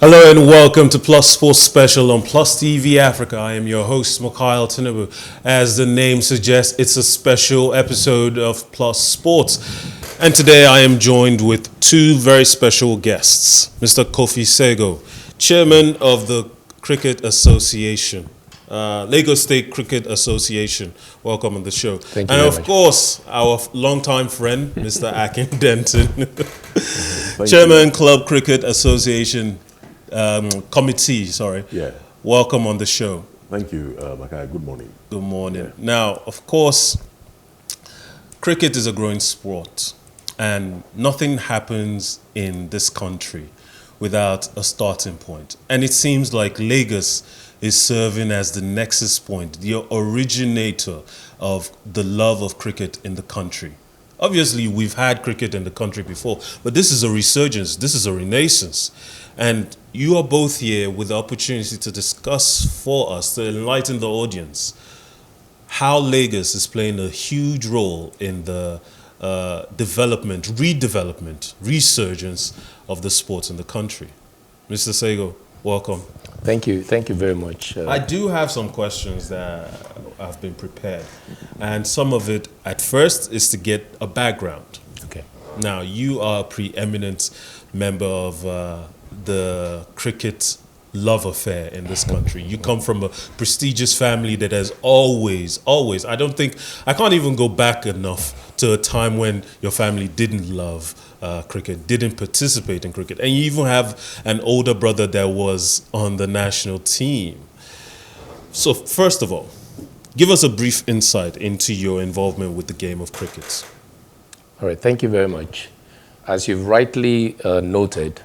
Hello and welcome to Plus Sports Special on Plus TV Africa. I am your host, Mikhail Tinubu. As the name suggests, it's a special episode of Plus Sports. And today I am joined with two very special guests. Mr. Kofi Sagoe, Chairman of the Cricket Association, Lagos State Cricket Association. Welcome on the show. Thank you and very of much. course, our longtime friend, Mr. Akin Denton, Thank Chairman you. Club Cricket Association. Committee, sorry. Yeah. Welcome on the show. Thank you, Makai. Good morning. Good morning. Now, of course, cricket is a growing sport, and nothing happens in this country without a starting point. And it seems like Lagos is serving as the nexus point, the originator of the love of cricket in the country. Obviously, we've had cricket in the country before, but this is a resurgence, this is a renaissance. And you are both here with the opportunity to discuss for us, to enlighten the audience, how Lagos is playing a huge role in the development, redevelopment, resurgence of the sports in the country. Mr. Sagoe, welcome. Thank you. Thank you very much. I do have some questions that have been prepared. And some of it, at first, is to get a background. Okay. Now, you are a preeminent member of the cricket love affair in this country. You come from a prestigious family that has always, I can't even go back enough to a time when your family didn't love cricket, didn't participate in cricket. And you even have an older brother that was on the national team. So first of all, give us a brief insight into your involvement with the game of cricket. All right. Thank you very much. As you've rightly noted,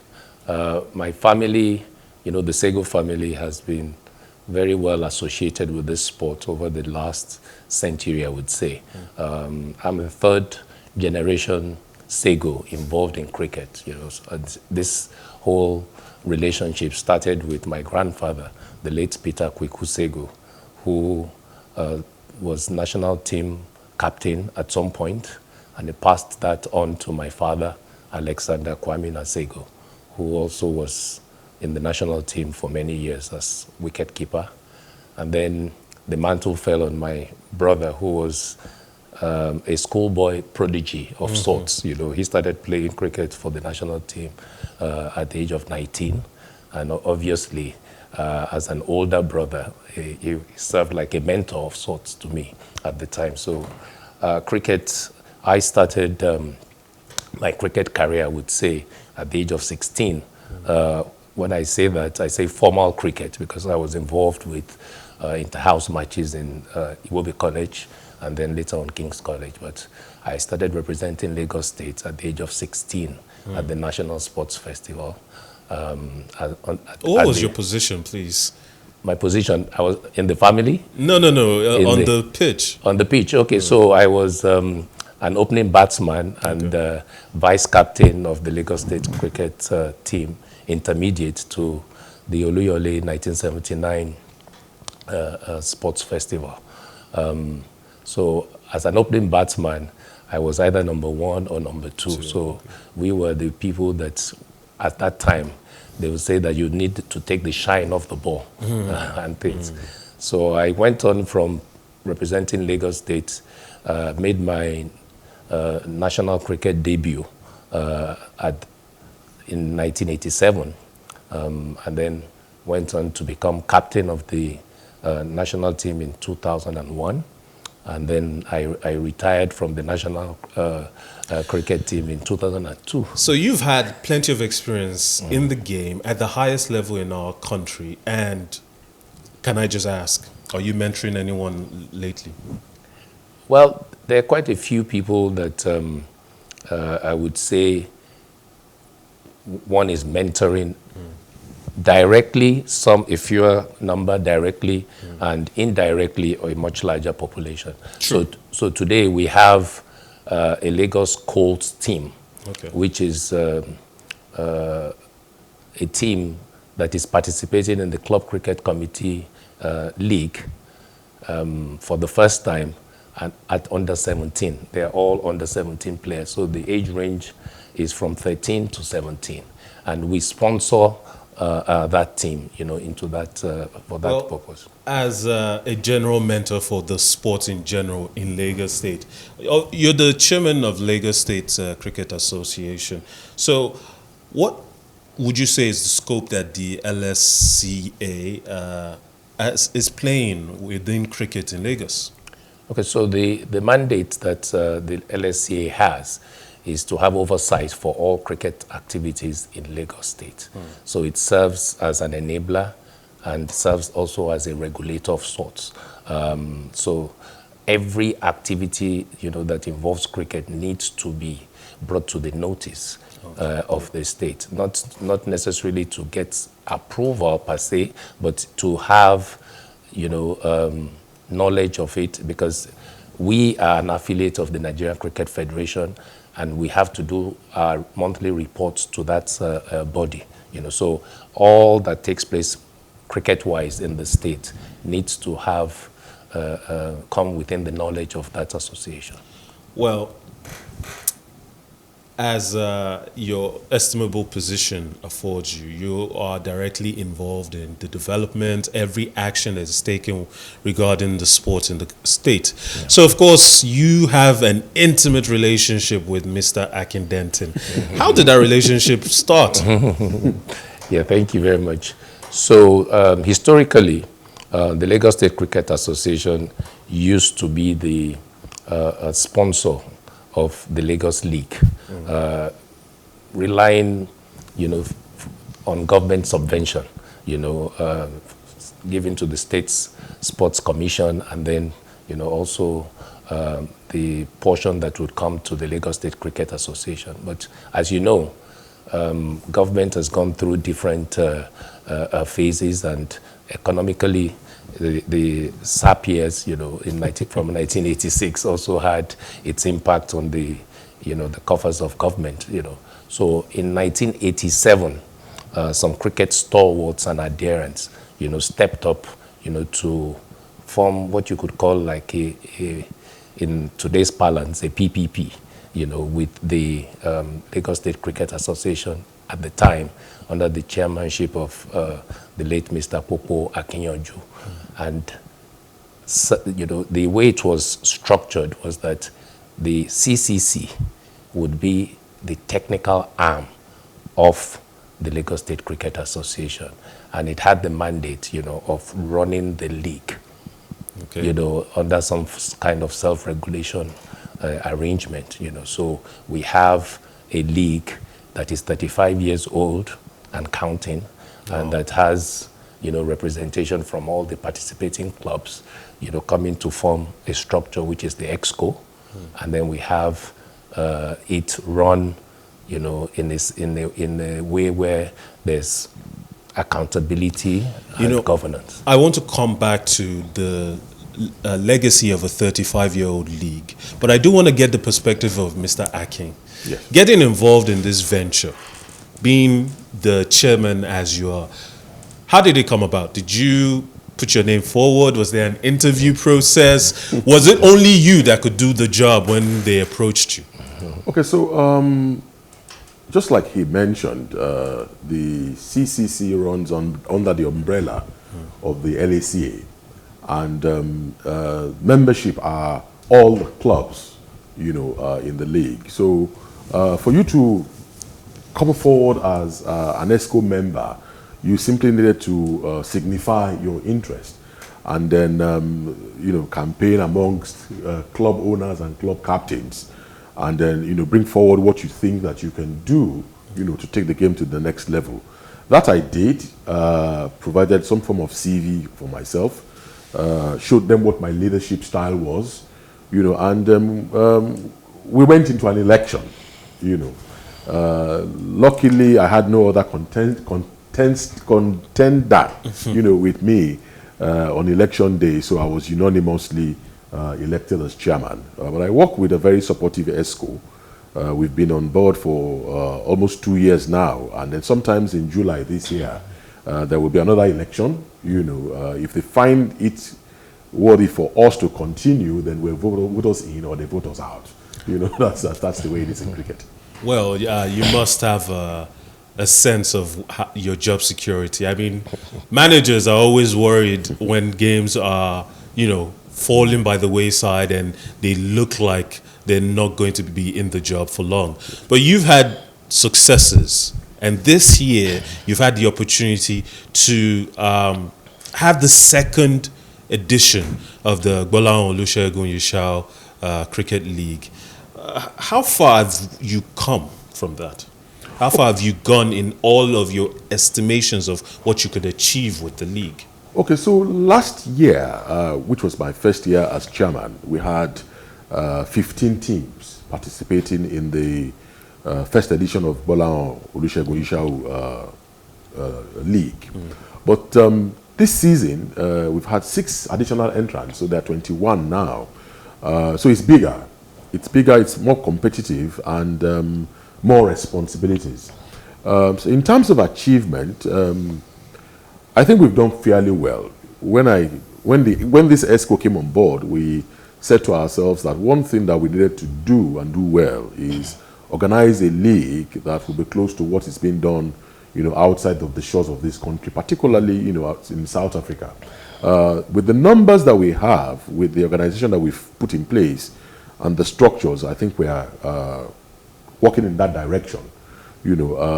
my family, the Sagoe family, has been very well associated with this sport over the last century, I would say. I'm a third generation Sagoe involved in cricket. And this whole relationship started with my grandfather, the late Peter Kwiku Sagoe, who was national team captain at some point, and he passed that on to my father, Alexander Kwamina Sagoe, who also was in the national team for many years as wicketkeeper. And then the mantle fell on my brother, who was a schoolboy prodigy of sorts. He started playing cricket for the national team at the age of 19. And obviously, as an older brother, he served like a mentor of sorts to me at the time. So cricket, I started my cricket career, I would say, at the age of 16. When I say that, I say formal cricket, because I was involved with inter-house matches in Iwobi College and then later on King's College. But I started representing Lagos State at the age of 16 at the National Sports Festival. What was your position, please? My position, I was in the family? No, on the pitch. On the pitch, okay. So I was an opening batsman and vice captain of the Lagos State cricket team, intermediate to the Oluyole 1979 Sports Festival. So as an opening batsman, I was either number one or number two. So we were the people that, at that time, they would say that you need to take the shine off the ball and things. So I went on from representing Lagos State, made my national cricket debut in 1987, and then went on to become captain of the national team in 2001. And then I retired from the national cricket team in 2002. So you've had plenty of experience in the game at the highest level in our country. And can I just ask, are you mentoring anyone lately? Well, there are quite a few people that I would say one is mentoring directly, a fewer number directly, and indirectly a much larger population. True. So today we have a Lagos Colts team, which is a team that is participating in the Club Cricket Committee League for the first time at under 17. They are all under 17 players. So the age range is from 13 to 17. And we sponsor that team, into that for that purpose. As a general mentor for the sport in general in Lagos State, you're the chairman of Lagos State Cricket Association. So, what would you say is the scope that the LSCA is playing within cricket in Lagos? Okay, so the mandate that the LSCA has is to have oversight for all cricket activities in Lagos State. So it serves as an enabler and serves also as a regulator of sorts. So every activity, that involves cricket needs to be brought to the notice of the state. Not necessarily to get approval per se, but to have, knowledge of it, because we are an affiliate of the Nigerian Cricket Federation, and we have to do our monthly reports to that body. So all that takes place cricket-wise in the state needs to have come within the knowledge of that association. Well, as your estimable position affords you, you are directly involved in the development, every action that is taken regarding the sport in the state. Yeah. So, of course, you have an intimate relationship with Mr. Akin Denton. How did that relationship start? Yeah, thank you very much. So, historically, the Lagos State Cricket Association used to be the sponsor of the Lagos League, relying, on government subvention, given to the state's sports commission, and then, also the portion that would come to the Lagos State Cricket Association. But as you know, government has gone through different phases, and economically, the SAP years, from 1986 also had its impact on the, the coffers of government, So in 1987, some cricket stalwarts and adherents, stepped up, to form what you could call like in today's parlance, a PPP, with the Lagos State Cricket Association at the time, under the chairmanship of the late Mr. Popo Akin. And, the way it was structured was that the CCC would be the technical arm of the Lagos State Cricket Association. And it had the mandate, of running the league, okay, under some kind of self-regulation arrangement, So we have a league that is 35 years old and counting, and that has, representation from all the participating clubs, coming to form a structure which is the EXCO. And then we have it run, in a way where there's accountability and governance. I want to come back to the legacy of a 35-year-old league, but I do want to get the perspective of Mr. Akin. Yes. Getting involved in this venture, being the chairman as you are, how did it come about? Did you put your name forward? Was there an interview process? Was it only you that could do the job when they approached you? Okay, so just like he mentioned, the CCC runs under the umbrella of the LACA, and membership are all the clubs, in the league. So for you to come forward as an ESCO member, you simply needed to signify your interest, and then campaign amongst club owners and club captains, and then bring forward what you think that you can do, to take the game to the next level. That I did. Provided some form of CV for myself, showed them what my leadership style was, and we went into an election. Luckily, I had no other contender, with me on election day, so I was unanimously elected as chairman. But I work with a very supportive ESCO. We've been on board for almost 2 years now, and then sometimes in July this year, there will be another election. If they find it worthy for us to continue, then we'll vote us in or they vote us out. That's the way it is in cricket. Well, you must have a sense of your job security? I mean, managers are always worried when games are, falling by the wayside and they look like they're not going to be in the job for long. But you've had successes, and this year you've had the opportunity to have the second edition of the Gbolahan Olusegun Yeshao Cricket League. How far have you come from that? How far have you gone in all of your estimations of what you could achieve with the league? Okay, so last year, which was my first year as chairman, we had 15 teams participating in the first edition of Gbolahan Olusegun Yeshao League. But this season, we've had 6 additional entrants, so there are 21 now. So it's bigger. It's more competitive, and more responsibilities. So in terms of achievement, I think we've done fairly well. When this ESCO came on board, we said to ourselves that one thing that we needed to do and do well is organize a league that will be close to what is being done, outside of the shores of this country, particularly, in South Africa. With the numbers that we have, with the organization that we've put in place, and the structures, I think we are working in that direction.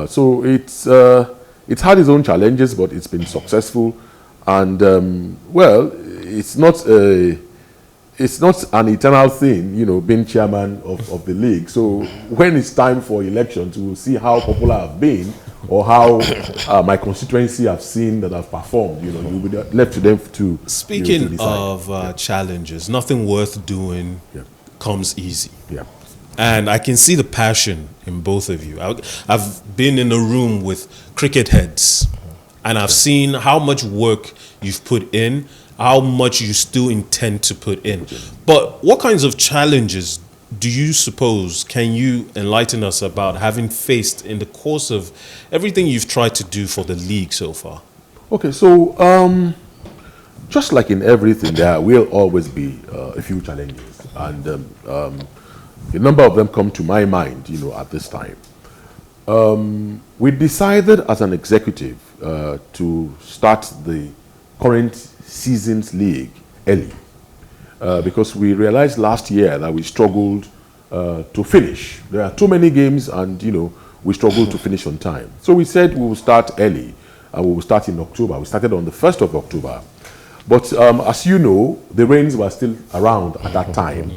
So it's had its own challenges, but it's been successful. And it's not an eternal thing, being chairman of the league. So when it's time for elections, we'll see how popular I've been, or how my constituency have seen that I've performed. You'll be left to them to. Speaking to decide. of challenges, nothing worth doing comes easy. Yeah. And I can see the passion in both of you. I've been in a room with cricket heads, and I've seen how much work you've put in, how much you still intend to put in. But what kinds of challenges do you suppose, can you enlighten us about having faced in the course of everything you've tried to do for the league so far? Okay, so just like in everything, there will always be a few challenges. And a number of them come to my mind, at this time. We decided as an executive to start the current season's league early, because we realized last year that we struggled to finish. There are too many games, and we struggled to finish on time. So we said we will start early, and we will start in October. We started on the 1st of October. But as you know, the rains were still around at that time.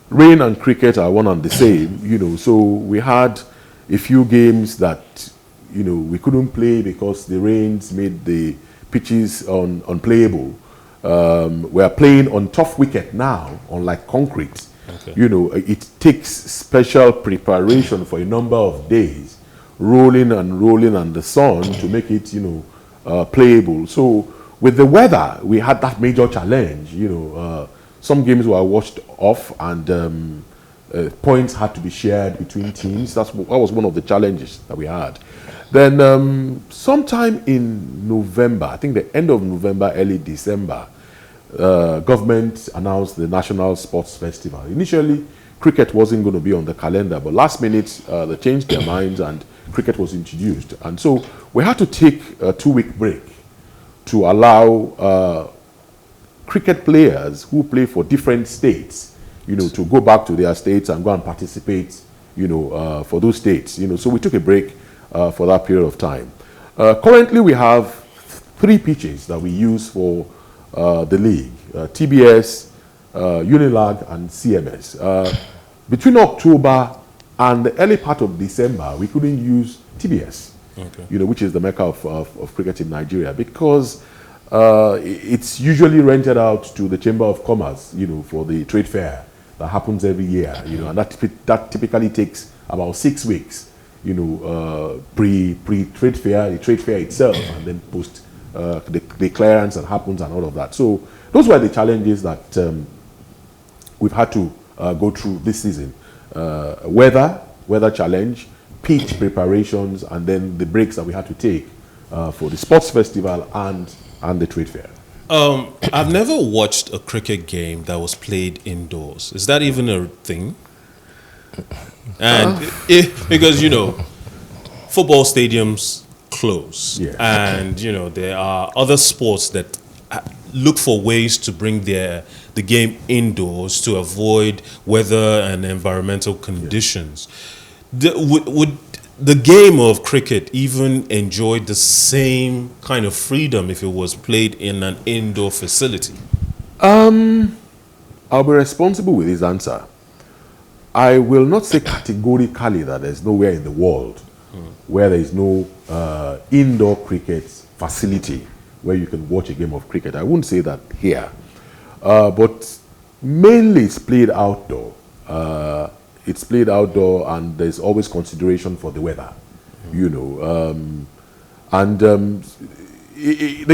Rain and cricket are one and the same, so we had a few games that, we couldn't play because the rains made the pitches unplayable. We are playing on tough wicket now, unlike concrete. Okay. It takes special preparation for a number of days, rolling and the sun to make it, playable. So with the weather, we had that major challenge, some games were washed off, and points had to be shared between teams. That was one of the challenges that we had. Then sometime in November, I think the end of November, early December, government announced the National Sports Festival. Initially, cricket wasn't going to be on the calendar, but last minute they changed their minds and cricket was introduced. And so we had to take a 2-week break to allow cricket players who play for different states, to go back to their states and go and participate, for those states. So we took a break for that period of time. Currently, we have 3 pitches that we use for the league: TBS, Unilag, and CMS. Between October and the early part of December, we couldn't use TBS, which is the mecca of cricket in Nigeria, because it's usually rented out to the Chamber of Commerce, for the trade fair that happens every year, and that typically takes about 6 weeks, pre-trade fair, the trade fair itself, and then post the clearance that happens and all of that. So those were the challenges that we've had to go through this season. Weather challenge, pitch preparations, and then the breaks that we had to take for the sports festival and the trade fair. I've never watched a cricket game that was played indoors. Is that even a thing? And because football stadiums close, Yeah. and there are other sports that look for ways to bring the game indoors to avoid weather and environmental conditions. Would the game of cricket even enjoy the same kind of freedom if it was played in an indoor facility? I'll be responsible with this answer. I will not say categorically that there's nowhere in the world where there is no indoor cricket facility where you can watch a game of cricket. I wouldn't say that here. But mainly it's played outdoor. It's played outdoor, and there's always consideration for the weather, the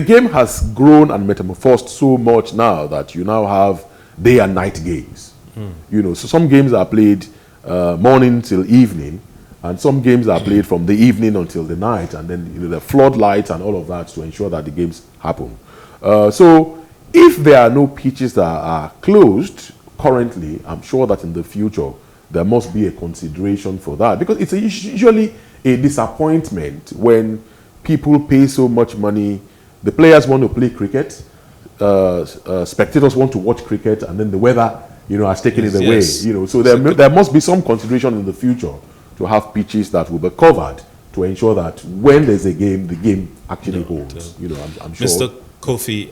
game has grown and metamorphosed so much now that you now have day and night games. So some games are played morning till evening, and some games are played from the evening until the night, and then the floodlights and all of that to ensure that the games happen. So if there are no pitches that are closed currently, I'm sure that in the future there must be a consideration for that, because it's usually a disappointment when people pay so much money. The players want to play cricket, spectators want to watch cricket, and then the weather, has taken it away. So there must be some consideration in the future to have pitches that will be covered to ensure that when there's a game, the game actually holds. I'm sure. Mr. Kofi,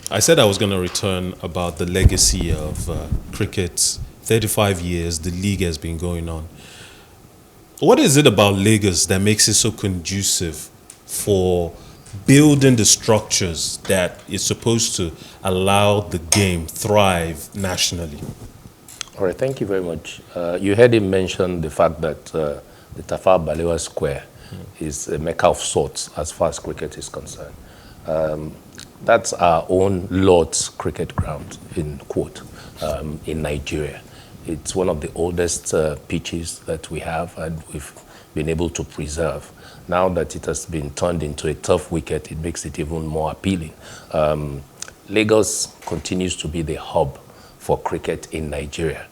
I said I was going to return about the legacy of cricket. 35 years the league has been going on. What is it about Lagos that makes it so conducive for building the structures that is supposed to allow the game thrive nationally? All right, thank you very much. You heard him mention the fact that the Tafawa Balewa Square is a mecca of sorts as far as cricket is concerned. That's our own Lord's cricket ground, in quote, in Nigeria. It's one of the oldest pitches that we have, and we've been able to preserve. Now that it has been turned into a turf wicket, it makes it even more appealing. Lagos continues to be the hub for cricket in Nigeria.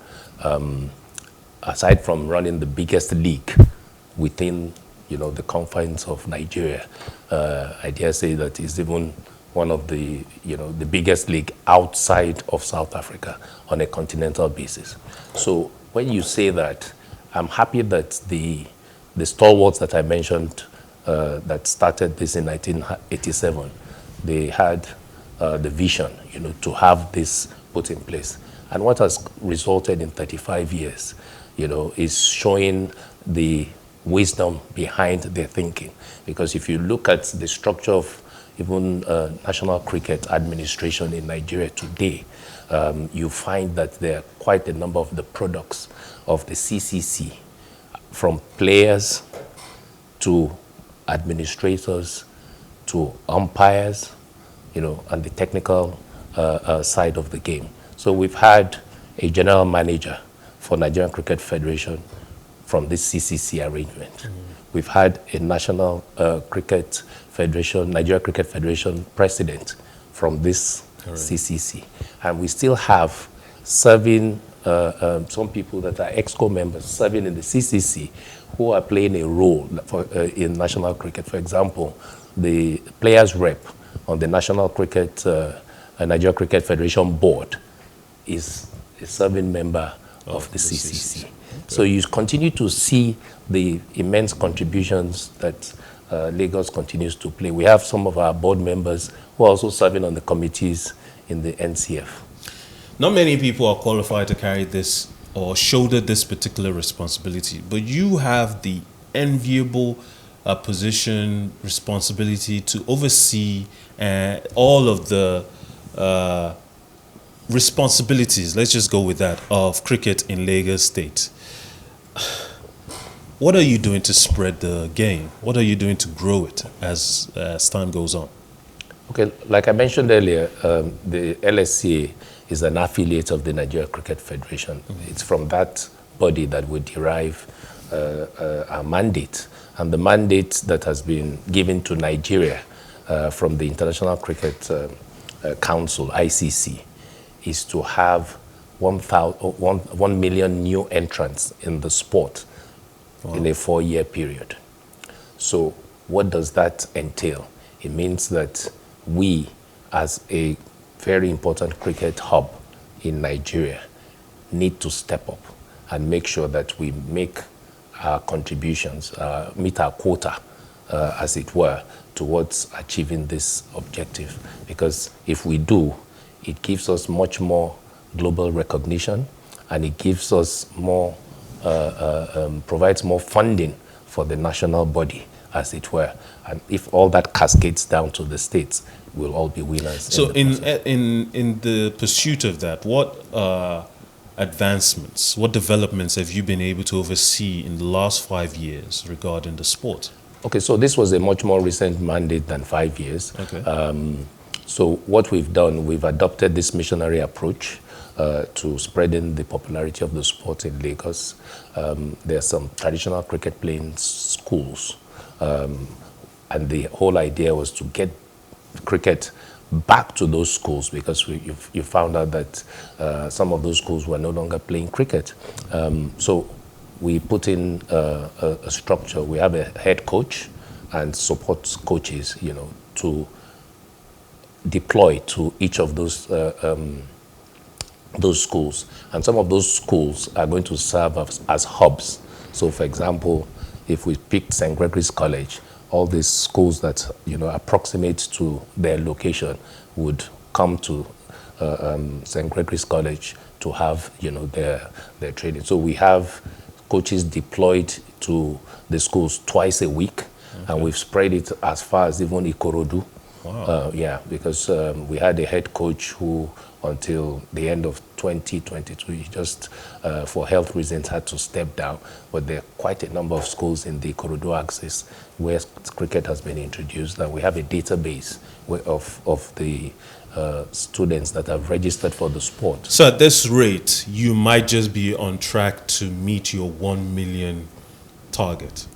Aside from running the biggest league within, the confines of Nigeria, I dare say that it's even one of the, the biggest league outside of South Africa on a continental basis. So when you say that, I'm happy that the stalwarts that I mentioned that started this in 1987, they had the vision, to have this put in place. And what has resulted in 35 years, is showing the wisdom behind their thinking. Because if you look at the structure of even National Cricket Administration in Nigeria today, you find that there are quite a number of the products of the CCC, from players to administrators to umpires, and the technical side of the game. So we've had a general manager for Nigerian Cricket Federation from this CCC arrangement. We've had a National Cricket Federation, Nigeria Cricket Federation president from this CCC. And we still have serving, some people that are EXCO members serving in the CCC who are playing a role in national cricket. For example, the players rep on the National Cricket, Nigeria Cricket Federation board is a serving member of the CCC. So you continue to see the immense contributions that Lagos continues to play. We have some of our board members who are also serving on the committees in the NCF. Not many people are qualified to carry this or shoulder this particular responsibility, but you have the enviable responsibility to oversee all of the responsibilities, let's just go with that, of cricket in Lagos State. What are you doing to spread the game? What are you doing to grow it as time goes on? Okay, like I mentioned earlier, the LSCA is an affiliate of the Nigeria Cricket Federation. It's from that body that we derive our mandate. And the mandate that has been given to Nigeria from the International Cricket Council, ICC, is to have 1 million new entrants in the sport in a 4-year period. So what does that entail? It means that we, as a very important cricket hub in Nigeria, need to step up and make sure that we make our contributions, meet our quota, as it were, towards achieving this objective. Because if we do, it gives us much more global recognition, and it gives us more, provides more funding for the national body, as it were. And if all that cascades down to the states, we'll all be winners. So in the pursuit of that, what advancements, what developments have you been able to oversee in the last 5 years regarding the sport? Okay, so this was a much more recent mandate than 5 years. Okay. So what we've done, we've adopted this missionary approach to spreading the popularity of the sport in Lagos. There are some traditional cricket playing schools, and the whole idea was to get cricket back to those schools, because you found out that some of those schools were no longer playing cricket. So we put in a structure. We have a head coach and support coaches, to deploy to each of those schools. And some of those schools are going to serve as hubs. So, for example, if we picked St. Gregory's College, all these schools that approximate to their location would come to St. Gregory's College to have their training. So we have coaches deployed to the schools twice a week, and we've spread it as far as even Ikorodu. Wow. Because we had a head coach who, until the end of 2022, he just, for health reasons, had to step down. But there are quite a number of schools in the Ikorodu axis where cricket has been introduced, and we have a database of the students that have registered for the sport. So at this rate, you might just be on track to meet your 1 million target.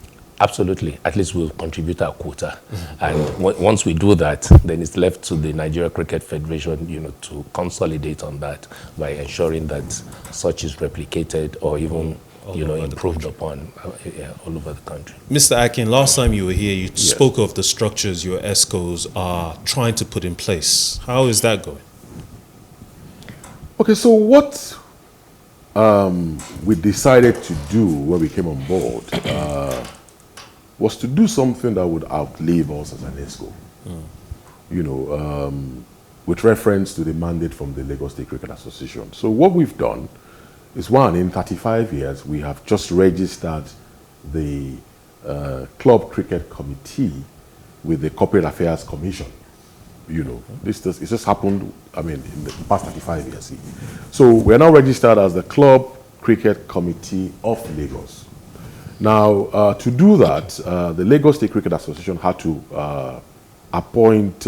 Absolutely. At least we'll contribute our quota. And once we do that, then it's left to the Nigeria Cricket Federation, to consolidate on that by ensuring that such is replicated or even, improved upon all over the country. Mr. Akin, last time you were here, you spoke of the structures your ESCOs are trying to put in place. How is that going? Okay, so what we decided to do when we came on board was to do something that would outlive us as an ESCO. With reference to the mandate from the Lagos State Cricket Association. So what we've done is, one, in 35 years, we have just registered the Club Cricket Committee with the Corporate Affairs Commission. It just happened, in the past 35 years. So we're now registered as the Club Cricket Committee of Lagos. Now, to do that, the Lagos State Cricket Association had to appoint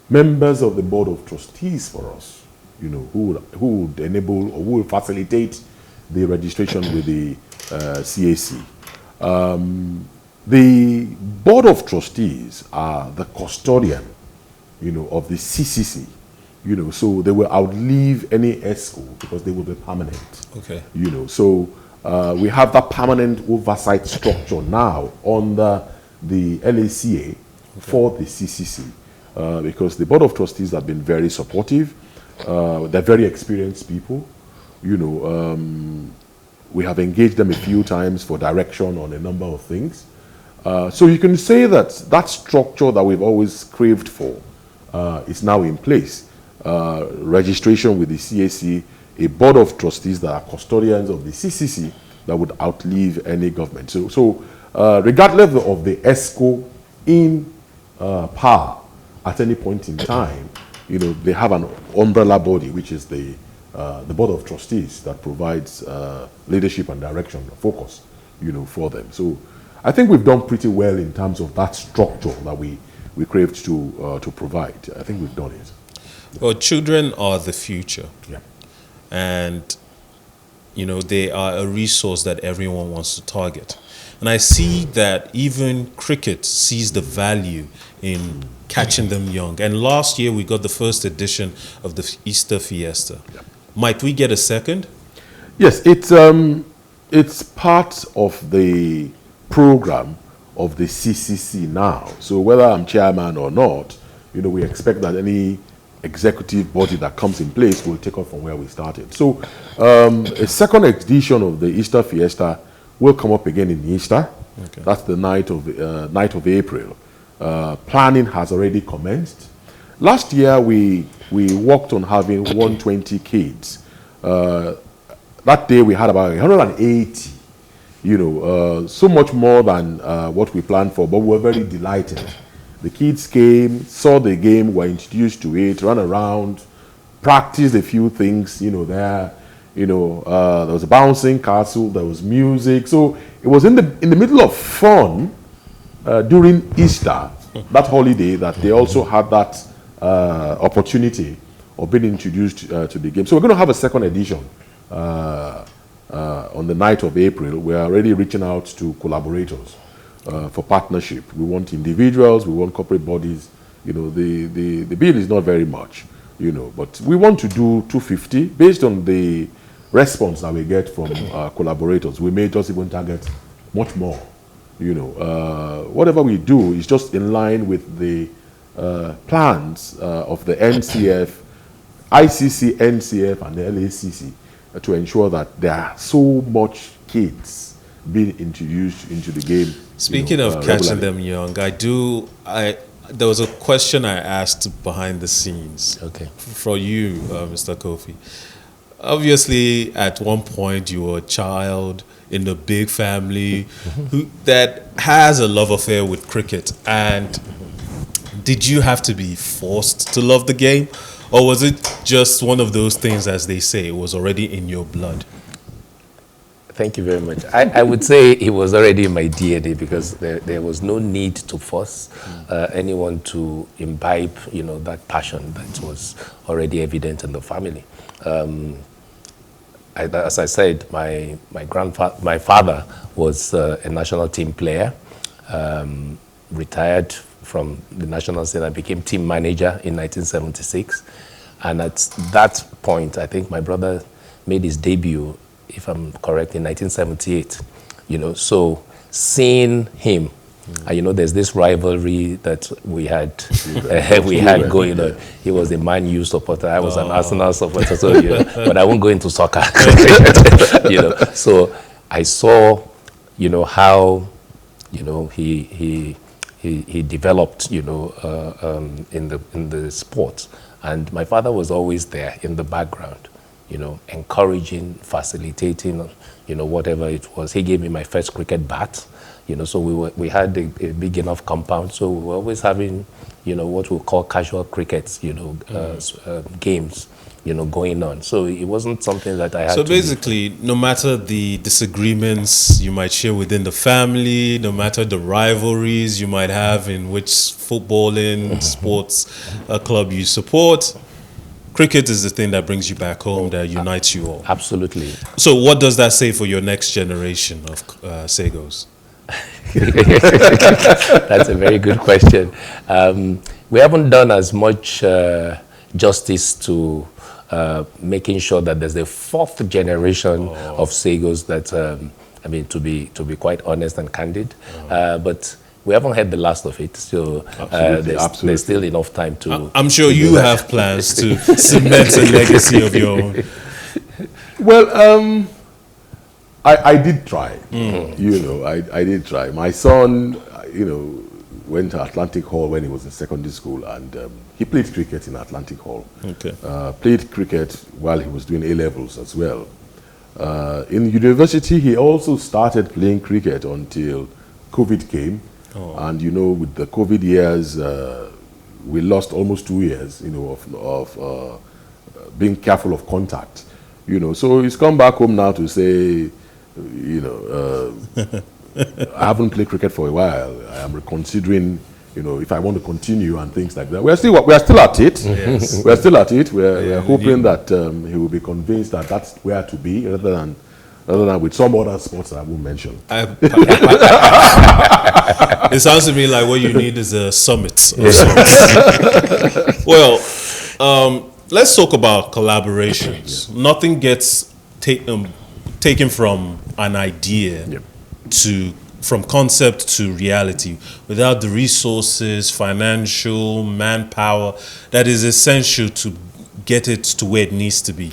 members of the Board of Trustees for us, who would enable or who would facilitate the registration with the CAC. The Board of Trustees are the custodian, of the CCC, so they will outlive any ESCO because they will be permanent. Okay. So we have that permanent oversight structure now under the LACA for the CCC, because the Board of Trustees have been very supportive. They're very experienced people. We have engaged them a few times for direction on a number of things. So you can say that that structure that we've always craved for is now in place. Registration with the CAC, a Board of Trustees that are custodians of the CCC that would outlive any government. So regardless of the ESCO in power at any point in time, they have an umbrella body, which is the Board of Trustees that provides leadership and direction, focus, for them. So I think we've done pretty well in terms of that structure that we craved to provide. I think we've done it. Well, children are the future. Yeah. And, they are a resource that everyone wants to target. And I see that even cricket sees the value in catching them young. And last year we got the first edition of the Easter Fiesta. Yeah. Might we get a second? Yes, it's part of the program of the CCC now. So whether I'm chairman or not, we expect that any executive body that comes in place will take off from where we started. So a second edition of the Easter Fiesta will come up again in Easter. Okay. That's the night of April. Planning has already commenced. Last year we worked on having 120 kids. That day we had about 180. So much more than what we planned for, but we were very delighted. The kids came, saw the game, were introduced to it, ran around, practiced a few things, there. There was a bouncing castle, there was music. So it was in the middle of fun during Easter, that holiday, that they also had that opportunity of being introduced to the game. So we're going to have a second edition on the night of April. We're already reaching out to collaborators for partnership. We want individuals, we want corporate bodies. The bill is not very much, but we want to do 250 based on the response that we get from collaborators. We may just even target much more. Whatever we do is just in line with the plans of the NCF, ICC, NCF, and the LACC to ensure that there are so much kids being introduced into the game. Speaking of catching them young, there was a question I asked behind the scenes. Okay. For you, Mr. Kofi. Obviously, at one point you were a child in a big family that has a love affair with cricket. And did you have to be forced to love the game? Or was it just one of those things, as they say, it was already in your blood? Thank you very much. I would say it was already in my DNA, because there was no need to force anyone to imbibe, that passion that was already evident in the family. As I said, my father was a national team player, retired from the national scene and became team manager in 1976. And at that point, I think my brother made his debut, if I'm correct, in 1978. So seeing him, there's this rivalry that we had going on. He was a Man U supporter, I was an Arsenal supporter, so but I won't go into soccer. So I saw, how, he developed, in the sport, and my father was always there in the background, encouraging, facilitating, whatever it was. He gave me my first cricket bat. So we had a big enough compound, so we were always having, what we call casual crickets, games, going on. So it wasn't something that I had So to basically, no matter the disagreements you might share within the family, no matter the rivalries you might have in which footballing, sports club you support, cricket is the thing that brings you back home, that unites you all. Absolutely. So what does that say for your next generation of Sagoes? That's a very good question. We haven't done as much justice to making sure that there's a fourth generation of Sagoes that, to be quite honest and candid, but we haven't had the last of it, so there's still enough time to... I'm sure you have plans to cement a legacy of your own. Well, I did try. I did try. My son, went to Atlantic Hall when he was in secondary school, and he played cricket in Atlantic Hall. Okay. Played cricket while he was doing A-levels as well. In university, he also started playing cricket until COVID came. And, with the COVID years, we lost almost 2 years, of being careful of contact. So he's come back home now to say, I haven't played cricket for a while. I am reconsidering, if I want to continue and things like that. We are still at it. Yes. We are still at it. We're hoping that he will be convinced that that's where to be, rather than with some other sports that I won't mention. It sounds to me like what you need is a summit. Well, let's talk about collaborations. Nothing gets taken from an idea to from concept to reality without the resources, financial, manpower that is essential to get it to where it needs to be.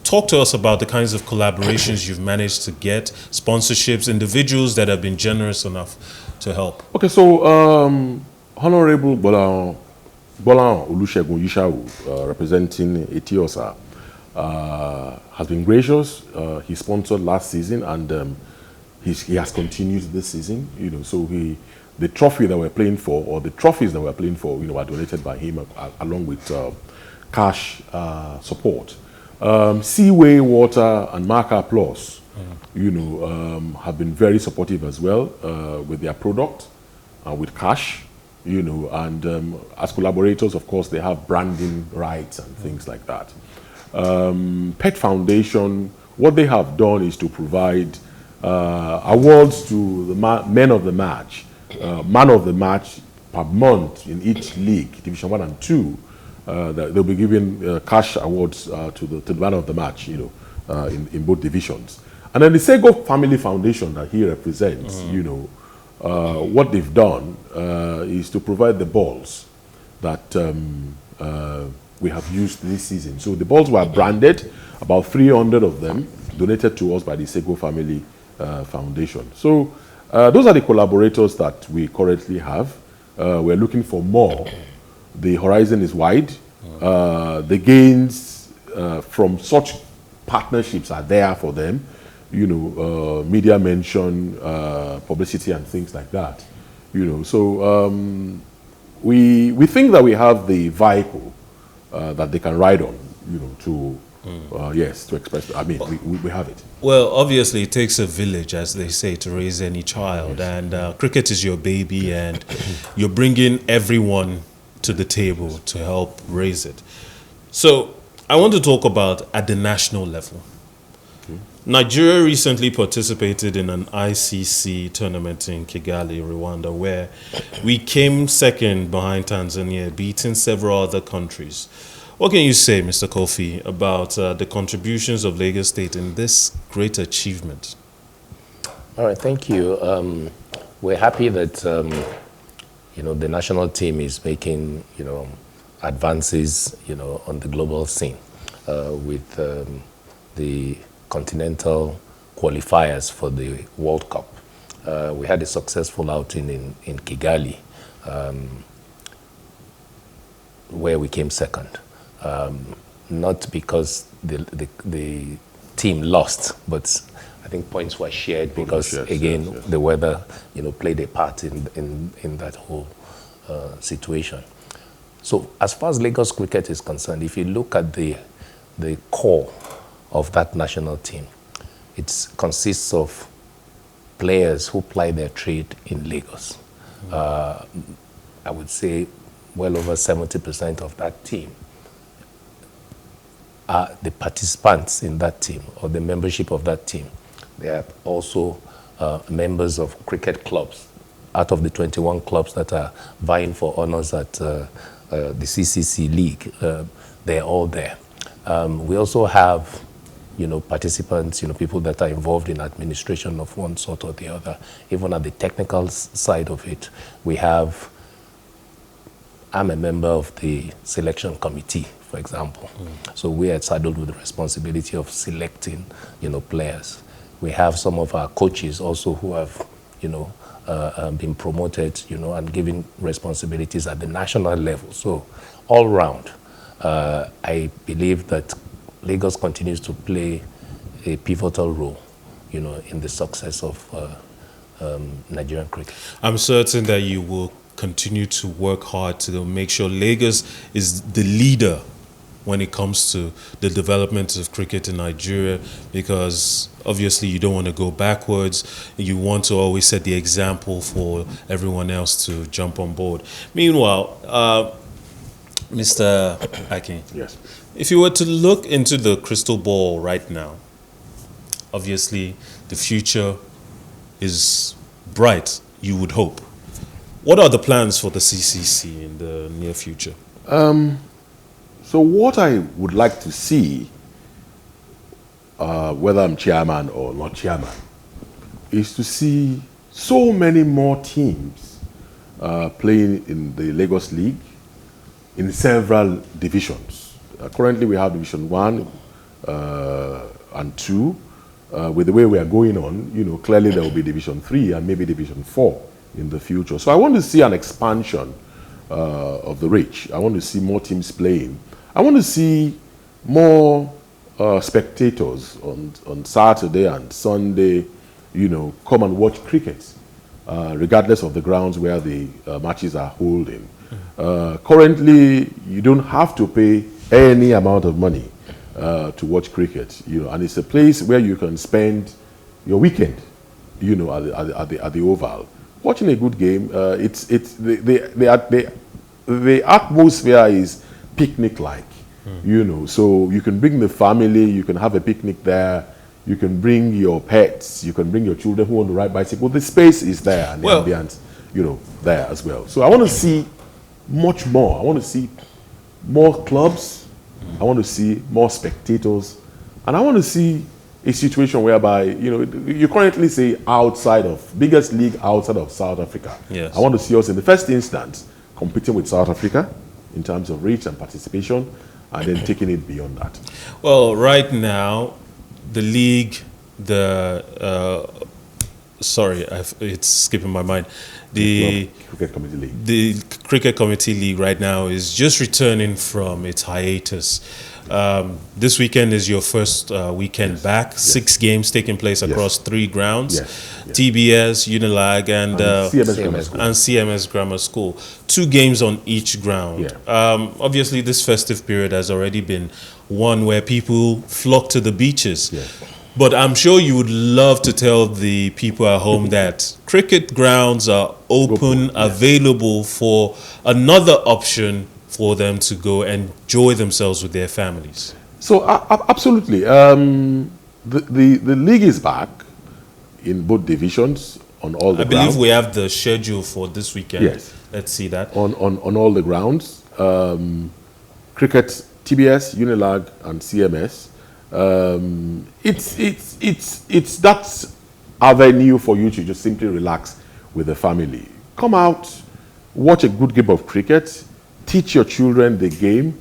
Talk to us about the kinds of collaborations you've managed to get, sponsorships, individuals that have been generous enough to help. Okay, so Honorable Bolan Olusegun Yishau, representing Etiosa, has been gracious. He sponsored last season, and he has continued this season. So the trophy that we're playing for, or the trophies that we're playing for, are donated by him along with cash support. Seaway Water and Marker Plus, have been very supportive as well with their product, with cash, and as collaborators, of course, they have branding rights and things like that. Pet Foundation, what they have done is to provide awards to the men of the match, man of the match per month in each league, Division 1 and 2. They'll be giving cash awards to the man of the match, in both divisions. And then the Sagoe Family Foundation that he represents, what they've done is to provide the balls that we have used this season. So the balls were branded, about 300 of them, donated to us by the Sagoe Family Foundation. So those are the collaborators that we currently have. We're looking for more. The horizon is wide. The gains from such partnerships are there for them. Media mention, publicity, and things like that. So we think that we have the vehicle that they can ride on. To express. I mean, we have it. Well, obviously, it takes a village, as they say, to raise any child. Yes. And cricket is your baby, and you're bringing everyone to the table to help raise it. So I want to talk about at the national level. Okay. Nigeria recently participated in an ICC tournament in Kigali, Rwanda, where we came second behind Tanzania, beating several other countries. What can you say, Mr. Kofi, about the contributions of Lagos State in this great achievement? All right, thank you. We're happy that the national team is making advances on the global scene with the continental qualifiers for the World Cup. We had a successful outing in Kigali, where we came second. Not because the team lost, but I think points were shared because the weather played a part in that whole situation. So as far as Lagos cricket is concerned, if you look at the core of that national team, it consists of players who ply their trade in Lagos. I would say well over 70% of that team are the participants in that team or the membership of that team. They are also members of cricket clubs. Out of the 21 clubs that are vying for honors at the CCC League, they're all there. We also have, participants, people that are involved in administration of one sort or the other. Even at the technical side of it, I'm a member of the selection committee, for example. So we are saddled with the responsibility of selecting, players. We have some of our coaches also who have, been promoted, and given responsibilities at the national level. So all round, I believe that Lagos continues to play a pivotal role, in the success of Nigerian cricket. I'm certain that you will continue to work hard to make sure Lagos is the leader when it comes to the development of cricket in Nigeria, because obviously you don't want to go backwards. You want to always set the example for everyone else to jump on board. Meanwhile, Mr. Akin, yes, if you were to look into the crystal ball right now, obviously the future is bright, you would hope. What are the plans for the CCC in the near future? So what I would like to see, whether I'm chairman or not chairman, is to see so many more teams playing in the Lagos League in several divisions. Currently, we have Division 1 and 2. With the way we are going on, clearly there will be Division 3 and maybe Division 4 in the future. So I want to see an expansion of the reach. I want to see more teams playing. I want to see more spectators on Saturday and Sunday, come and watch cricket, regardless of the grounds where the matches are holding. Currently, you don't have to pay any amount of money to watch cricket, and it's a place where you can spend your weekend, at the Oval, watching a good game. The atmosphere is picnic-like, so you can bring the family, you can have a picnic there, you can bring your pets, you can bring your children who want to ride bicycle. The space is there, and the ambience, there as well. So I want to see much more. I want to see more clubs. I want to see more spectators, and I want to see a situation whereby, you currently say biggest league outside of South Africa. Yes. I want to see us in the first instance competing with South Africa in terms of reach and participation, and then taking it beyond that. Well, right now, the league, it's skipping my mind. The Cricket Committee League. The Cricket Committee League right now is just returning from its hiatus. This weekend is your first weekend back. Yes. 6 games taking place across 3 grounds. Yes. TBS, Unilag, and CMS Grammar School. 2 games on each ground. Yeah. Obviously, this festive period has already been one where people flock to the beaches. Yeah. But I'm sure you would love to tell the people at home that cricket grounds are open, available for another option for them to go and enjoy themselves with their families. So absolutely, the league is back in both divisions on all the grounds. I believe we have the schedule for this weekend. Yes. Let's see that. On all the grounds, cricket, TBS, Unilag, and CMS. It's that avenue for you to just simply relax with the family. Come out, watch a good game of cricket, teach your children the game,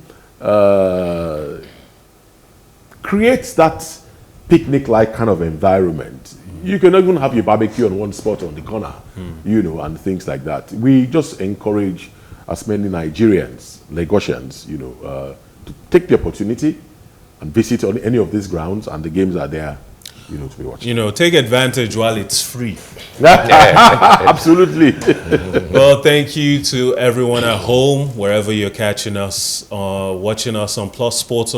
create that picnic-like kind of environment. You can even have your barbecue on one spot on the corner, and things like that. We just encourage as many Nigerians, Lagosians, to take the opportunity and visit on any of these grounds, and the games are there, to be watched. Take advantage while it's free. Absolutely. Well, thank you to everyone at home, wherever you're catching us, watching us on Plus Sports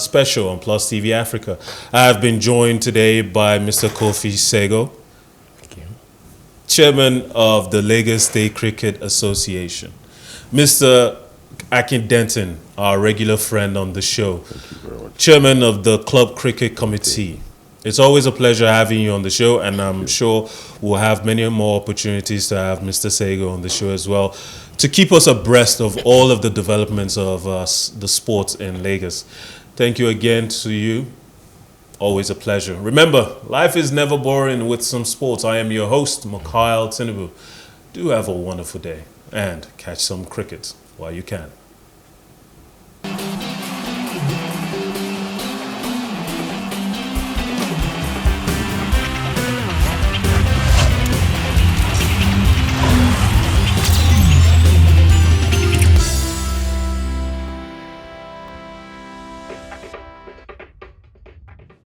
Special on Plus TV Africa. I have been joined today by Mr. Kofi Sagoe, Chairman of the Lagos State Cricket Association. Mr. Akin Denton, our regular friend on the show, Chairman of the Club Cricket Committee. It's always a pleasure having you on the show, and I'm sure we'll have many more opportunities to have Mr. Sagoe on the show as well, to keep us abreast of all of the developments of the sports in Lagos. Thank you again to you. Always a pleasure. Remember, life is never boring with some sports. I am your host, Mikhail Tinubu. Do have a wonderful day, and catch some cricket while you can.